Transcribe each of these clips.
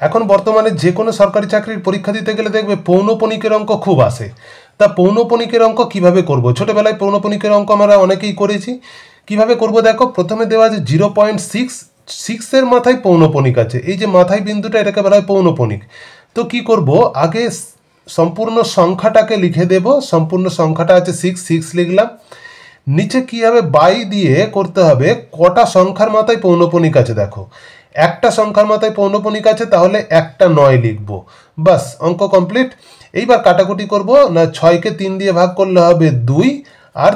এখন বর্তমানে যে কোনো সরকারি চাকরির পরীক্ষা দিতে গেলে দেখবে পৌনঃপুনিকের অঙ্ক খুব আসে। তা পৌনঃপুনিকের অঙ্ক কিভাবে করব? ছোটবেলায় পৌনঃপুনিকের অঙ্ক আমরা অনেকেই করেছি। কিভাবে করব দেখো, প্রথমে দেওয়া আছে 0.6 মাথায় পৌনঃপুনিক আছে। এই যে মাথায় বিন্দুটা, এটাকে বলা হয় পৌনঃপুনিক। তো কি করব, আগে সম্পূর্ণ সংখ্যাটাকে লিখে দেব। সম্পূর্ণ সংখ্যাটা আছে 6 লিখলাম। নিচে কি হবে, বাই দিয়ে করতে হবে কটা সংখ্যার মাথায় পৌনঃপুনিক আছে। দেখো, একটা সংখ্যার মাথায় পৌনঃপুনিক আছে, তাহলে একটা 9 লিখবো। বাস, অঙ্ক কমপ্লিট। এইবার কাটাকুটি করব না, 6কে 3 দিয়ে ভাগ করলে হবে 2, আর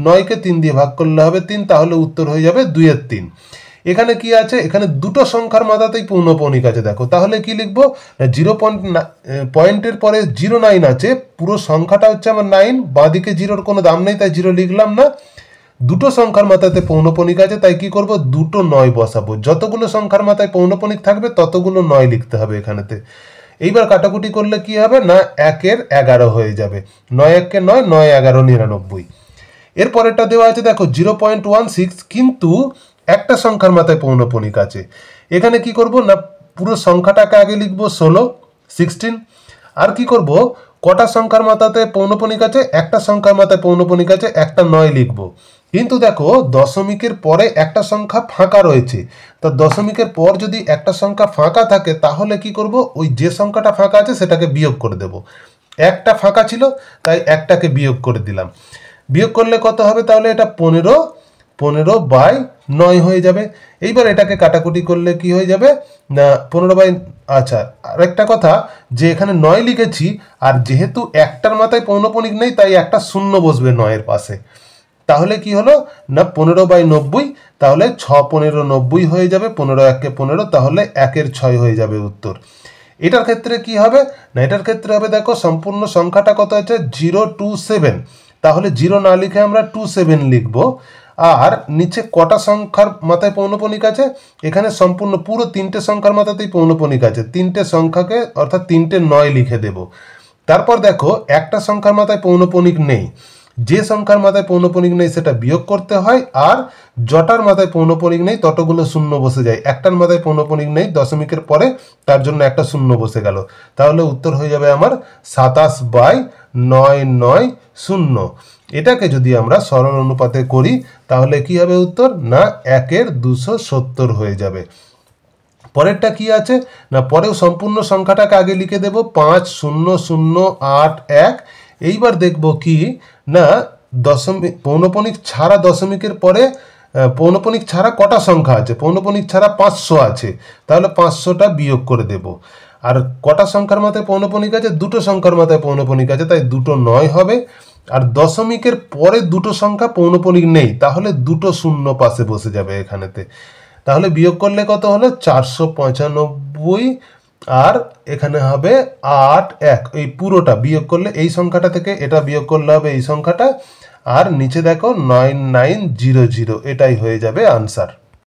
9কে 3 দিয়ে ভাগ করলে হবে 3, তাহলে উত্তর হয়ে যাবে 2/3। এখানে কি আছে, এখানে দুটো সংখ্যার মাথাতেই পৌনঃপুনিক আছে। দেখো, তাহলে কি লিখবো, 0.9 পরে 09 আছে, পুরো সংখ্যাটা হচ্ছে আমার 9, বাঁদিকে জিরোর কোনো দাম নেই, তাই 0 লিখলাম না। দুটো সংখ্যার মাথাতে পৌনঃপুনিক আছে, তাই কি করব, দুটো 9 বসাবো। যতগুলো সংখ্যার মাথায় পৌনঃপুনিক থাকবে ততগুলো 9 লিখতে হবে এখানেতে। এইবার কাটাকুটি করলে কি হবে না, 1-এর 11 হয়ে যাবে। 9-1-কে 9, 9-11 99। এরপরেরটা দেওয়া আছে দেখো 0.16, কিন্তু একটা সংখ্যার মাথায় পৌনঃপুনিক আছে। এখানে কি করব না, পুরো সংখ্যাটাকে আগে লিখবো 16। আর কি করব, কটা সংখ্যার মাথাতে পৌনঃপুনিক আছে, একটা সংখ্যার মাথায় পৌনঃপুনিক আছে, একটা 9 লিখবো। কিন্তু দেখো, দশমিকের পরে একটা সংখ্যা ফাঁকা রয়েছে। তা দশমিকের পর যদি একটা সংখ্যা ফাঁকা থাকে, তাহলে কি করব, ওই যে সংখ্যাটা ফাঁকা আছে সেটাকে বিয়োগ করে দেব। একটা ফাঁকা ছিল, তাই একটাকে বিয়োগ করে দিলাম। বিয়োগ করলে কত হবে, তাহলে এটা 15/9 হয়ে যাবে। এইবার এটাকে কাটাকুটি করলে কি হয়ে যাবে না, 15/, আচ্ছা আরেকটা কথা, যে এখানে 9 লিখেছি, আর যেহেতু একটার মাথায় পৌনঃপুনিক নেই, তাই একটা শূন্য বসবে 9-এর পাশে। তাহলে কি হলো না, 15/90, তাহলে 6×15 হয়ে যাবে। 15-1-কে 15, তাহলে 1-এর 6 হয়ে যাবে উত্তর। এটার ক্ষেত্রে কি হবে না, এটার ক্ষেত্রে হবে দেখো, সম্পূর্ণ সংখ্যাটা কত আছে, 027, তাহলে 0 না লিখে আমরা 27 লিখব। আর নিচে কটা সংখ্যার মাথায় পৌনঃপুনিক আছে, এখানে সম্পূর্ণ পুরো 3টে সংখ্যার মাথাতেই পৌনঃপুনিক আছে। 3টে সংখ্যাকে অর্থাৎ 3টে 9 লিখে দেব। তারপর দেখো, একটা সংখ্যার মাথায় পৌনঃপুনিক নেই, যে সংখ্যার মাথায় পৌনঃপুনিক নেই সেটা বিয়োগ করতে হয়। আর যটার মাথায় পৌনঃপুনিক নেই ততগুলো শূন্য বসে যায়। একটার মাথায় পৌনঃপুনিক নেই দশমিকের পরে, তার জন্য একটা শূন্য বসে গেল। তাহলে উত্তর হয়ে যাবে আমার 27/990। এটাকে যদি আমরা সরল অনুপাতে করি, তাহলে কি হবে উত্তর না, 1-এর 270 হয়ে যাবে। পরেরটা কি আছে না, পরেও সম্পূর্ণ সংখ্যাটাকে আগে লিখে দেব 50081। এইবার দেখব কি না, দশমিক পৌনঃপুনিক ছাড়া দশমিকের পরে পৌনঃপুনিক ছাড়া কটা সংখ্যা আছে, পৌনঃপুনিক ছাড়া 500 আছে, তাহলে 500টা বিয়োগ করে দেব। আর কটা সংখ্যার মাথায় পৌনঃপুনিক আছে, দুটো সংখ্যার মাথায় পৌনঃপুনিক আছে, তাই দুটো 9 হবে। আর দশমিকের পরে দুটো সংখ্যা পৌনঃপুনিক নেই, তাহলে দুটো শূন্য পাশে বসে যাবে এখানেতে। তাহলে বিয়োগ করলে কত হলো, 495। আর এখানে হবে 8-1, এই পুরোটা বিয়োগ করলে এই সংখ্যাটা থেকে এটা বিয়োগ করলে হবে এই সংখ্যাটা। আর নিচে দেখো 9900, এটাই হয়ে যাবে আনসার।